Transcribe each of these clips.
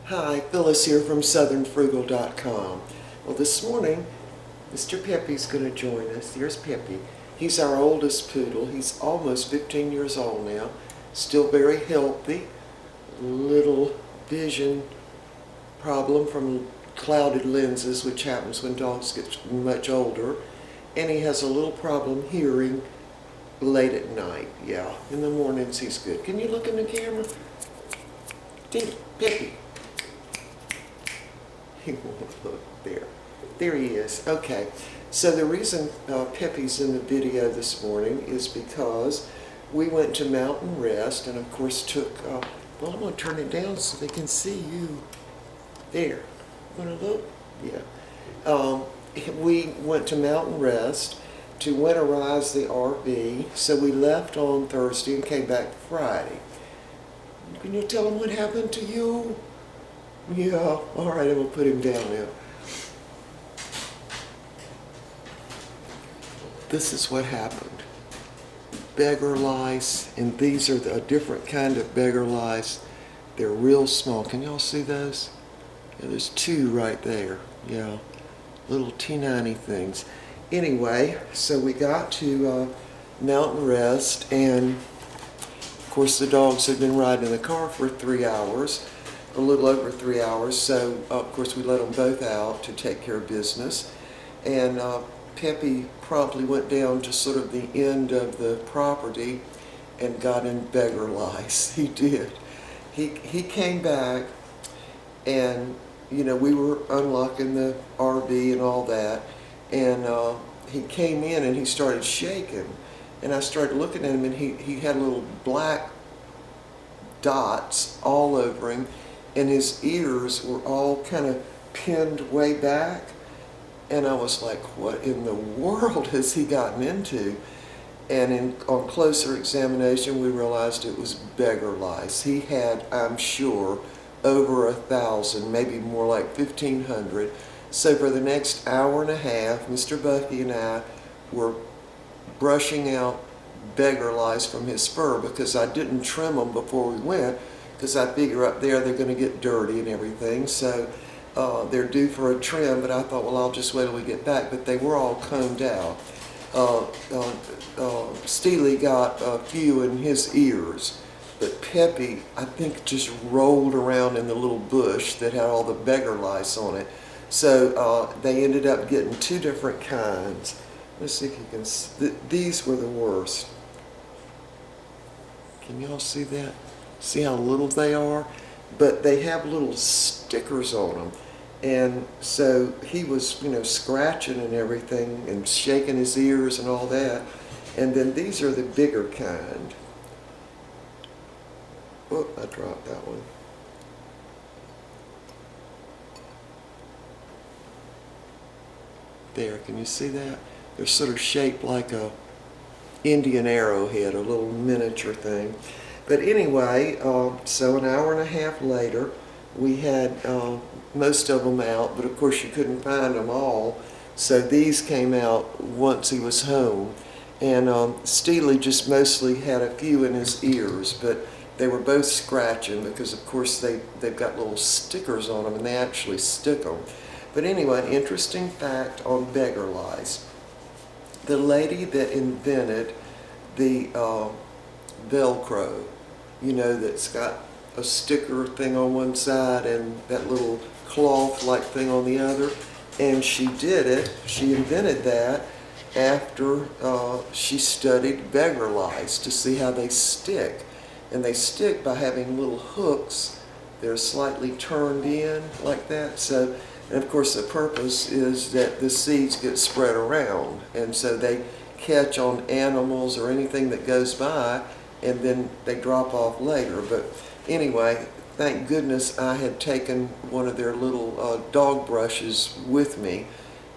Hi, Phyllis here from southernfrugal.com. Well, this morning, Mr. Peppy's going to join us. Here's Peppy. He's our oldest poodle. He's almost 15 years old now. Still very healthy. Little vision problem from clouded lenses, which happens when dogs get much older. And he has a little problem hearing late at night. Yeah, in the mornings he's good. Can you look in the camera? Peppy. He won't look there. There he is. Okay. So the reason Peppy's in the video this morning is because we went to Mountain Rest and of course took, well, I'm going to turn it down so they can see you. There. Want to look? Yeah. We went to Mountain Rest to winterize the RV. So we left on Thursday and came back Friday. Can you tell them what happened to you? Yeah, all right, I'm going to put him down now. This is what happened. Beggar lice, and these are a different kind of beggar lice. They're real small. Can y'all see those? Yeah, there's two right there. Yeah, little teeny things. Anyway, so we got to Mountain Rest, and of course the dogs had been riding in the car for 3 hours. A little over 3 hours, so of course we let them both out to take care of business. And Peppy promptly went down to sort of the end of the property and got in beggar lice. He did. He came back, and you know, we were unlocking the RV and all that, and he came in and he started shaking, and I started looking at him, and he had little black dots all over him, and his ears were all kind of pinned way back. And I was like, what in the world has he gotten into? And on closer examination, we realized it was beggar lice. He had, I'm sure, over 1,000, maybe more like 1,500. So for the next hour and a half, Mr. Bucky and I were brushing out beggar lice from his fur, because I didn't trim them before we went, because I figure up there they're going to get dirty and everything. So they're due for a trim, but I thought, well, I'll just wait till we get back. But they were all combed out. Steely got a few in his ears, but Peppy, I think, just rolled around in the little bush that had all the beggar lice on it. So they ended up getting two different kinds. Let's see if you can see. These were the worst. Can y'all see that? See how little they are? But they have little stickers on them. And so he was, you know, scratching and everything and shaking his ears and all that. And then these are the bigger kind. Oh, I dropped that one. There, can you see that? They're sort of shaped like a Indian arrowhead, a little miniature thing. But anyway, so an hour and a half later, we had most of them out, but of course you couldn't find them all. So these came out once he was home. And Steely just mostly had a few in his ears, but they were both scratching because of course they've got little stickers on them and they actually stick them. But anyway, an interesting fact on beggar lice. The lady that invented the Velcro, you know, that's got a sticker thing on one side and that little cloth-like thing on the other, and she invented that after she studied beggar lice to see how they stick. And they stick by having little hooks. They're slightly turned in like that. So, and of course the purpose is that the seeds get spread around, and so they catch on animals or anything that goes by, and then they drop off later. But anyway, thank goodness I had taken one of their little dog brushes with me,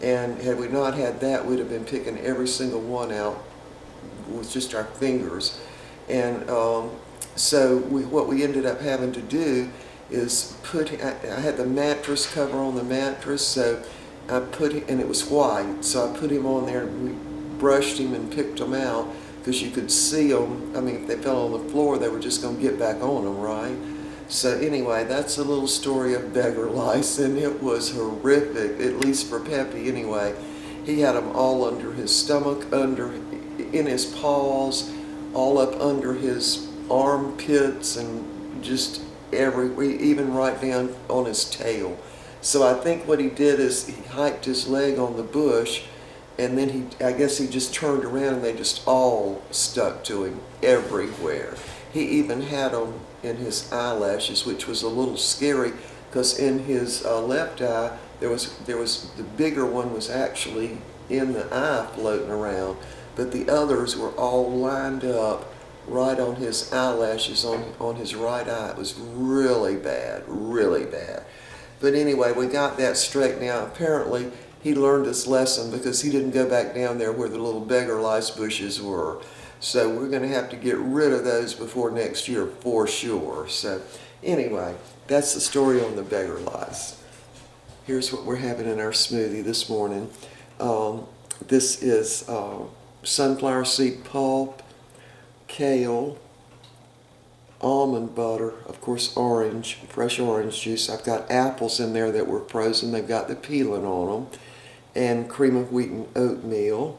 and had we not had that, we'd have been picking every single one out with just our fingers. And so what we ended up having to do is I had the mattress cover on the mattress, so I put him, and it was white, so I put him on there, and we brushed him and picked him out, because you could see them. I mean, if they fell on the floor, they were just going to get back on them, right? So anyway, that's a little story of Beggar Lice, and it was horrific, at least for Peppy anyway. He had them all under his stomach, in his paws, all up under his armpits, and just everywhere, even right down on his tail. So I think what he did is he hiked his leg on the bush, and then I guess he just turned around and they just all stuck to him everywhere. He even had them in his eyelashes, which was a little scary because in his left eye, there was the bigger one was actually in the eye floating around, but the others were all lined up right on his eyelashes on his right eye. It was really bad, really bad. But anyway, we got that straightened out. Apparently, he learned his lesson because he didn't go back down there where the little beggar lice bushes were. So we're going to have to get rid of those before next year for sure. So anyway, that's the story on the beggar lice. Here's what we're having in our smoothie this morning. This is sunflower seed pulp, kale, almond butter, of course orange, fresh orange juice. I've got apples in there that were frozen. They've got the peeling on them. And cream of wheat and oatmeal.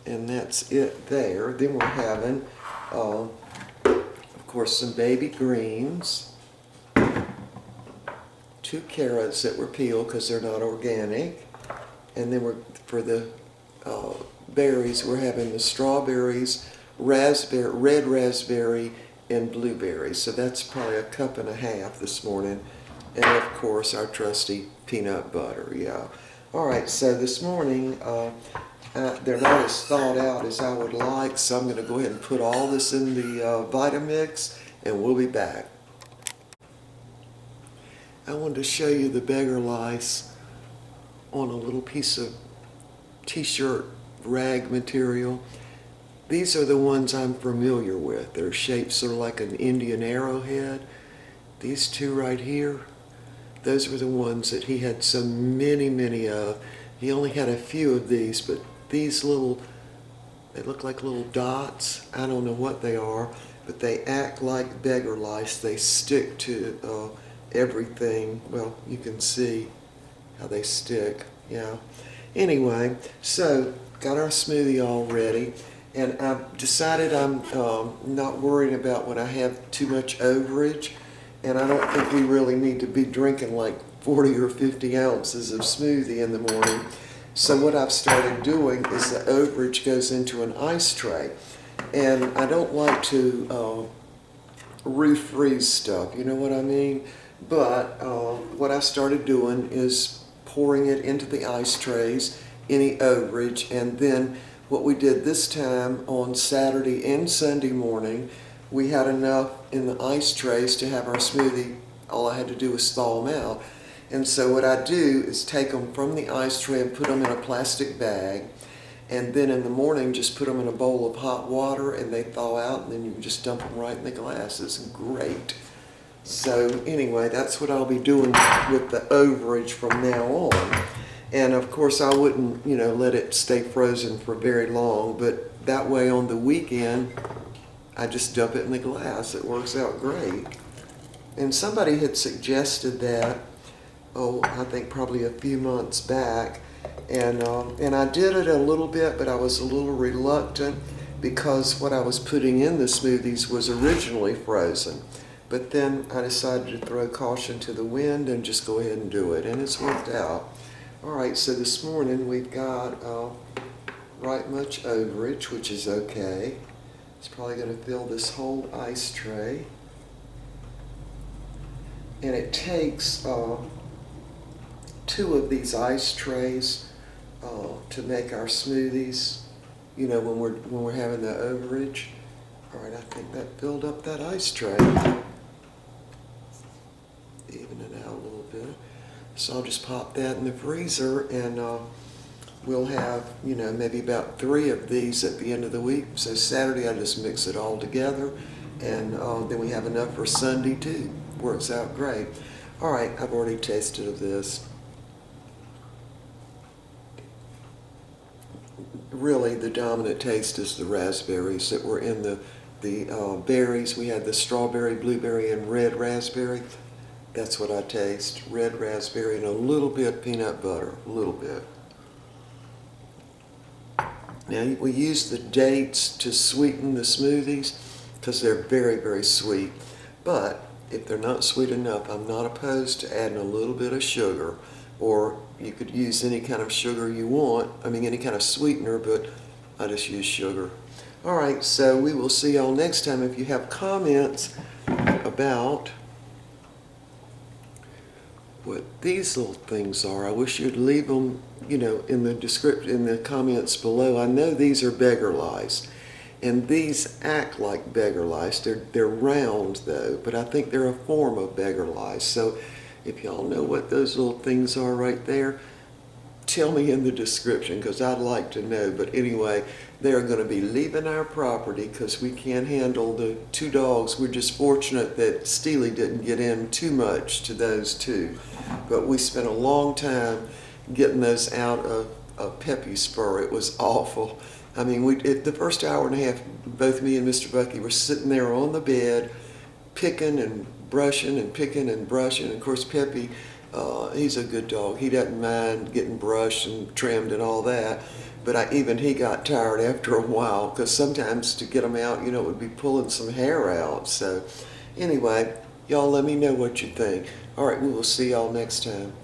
And that's it there. Then we're having, of course, some baby greens, 2 carrots that were peeled because they're not organic. And then for the berries, we're having the strawberries, red raspberry, and blueberries. So that's probably a cup and a half this morning. And of course, our trusty peanut butter, yeah. All right, so this morning, they're not as thawed out as I would like, so I'm going to go ahead and put all this in the Vitamix, and we'll be back. I wanted to show you the beggar lice on a little piece of t-shirt rag material. These are the ones I'm familiar with. They're shaped sort of like an Indian arrowhead. These 2 right here, those were the ones that he had so many of. He only had a few of these, but these they look like little dots. I don't know what they are, but they act like beggar lice. They stick to everything. Well, you can see how they stick, yeah. Anyway, so got our smoothie all ready. And I've decided I'm not worrying about when I have too much overage, and I don't think we really need to be drinking like 40 or 50 ounces of smoothie in the morning. So what I've started doing is the overage goes into an ice tray. And I don't like to refreeze stuff, you know what I mean? But what I started doing is pouring it into the ice trays, any overage, and then what we did this time on Saturday and Sunday morning, we had enough in the ice trays to have our smoothie. All I had to do was thaw them out. And so what I do is take them from the ice tray and put them in a plastic bag, and then in the morning just put them in a bowl of hot water and they thaw out, and then you can just dump them right in the glass. It's great. So anyway, that's what I'll be doing with the overage from now on. And of course I wouldn't, let it stay frozen for very long, but that way on the weekend, I just dump it in the glass. It works out great. And somebody had suggested that, I think probably a few months back, and I did it a little bit, but I was a little reluctant because what I was putting in the smoothies was originally frozen. But then I decided to throw caution to the wind and just go ahead and do it, and it's worked out. All right, so this morning we've got right much overage, which is okay. It's probably going to fill this whole ice tray. And it takes 2 of these ice trays to make our smoothies, when we're having the overage. All right, I think that filled up that ice tray. Even it out a little bit. So I'll just pop that in the freezer, and we'll have, maybe about 3 of these at the end of the week. So Saturday I just mix it all together, and then we have enough for Sunday too. Works out great. All right, I've already tasted of this. Really, the dominant taste is the raspberries that were in the the berries. We had the strawberry, blueberry, and red raspberry. That's what I taste. Red raspberry and a little bit peanut butter, a little bit. Now we use the dates to sweeten the smoothies because they're very, very sweet. But if they're not sweet enough, I'm not opposed to adding a little bit of sugar, or you could use any kind of sugar you want. I mean, any kind of sweetener, but I just use sugar. All right, so we will see y'all next time. If you have comments about what these little things are, I wish you'd leave them, in the description, in the comments below. I know these are beggar lice, and these act like beggar lice. They're round though, but I think they're a form of beggar lice. So if y'all know what those little things are right there, tell me in the description, because I'd like to know. But anyway, they're going to be leaving our property because we can't handle the two dogs. We're just fortunate that Steely didn't get in too much to those two. But we spent a long time getting those out of Peppy's fur. It was awful. I mean, the first hour and a half, both me and Mr. Bucky were sitting there on the bed, picking and brushing and picking and brushing. And of course, Peppy, he's a good dog. He doesn't mind getting brushed and trimmed and all that. But even he got tired after a while, because sometimes to get them out, it would be pulling some hair out. So anyway, y'all let me know what you think. All right, we will see y'all next time.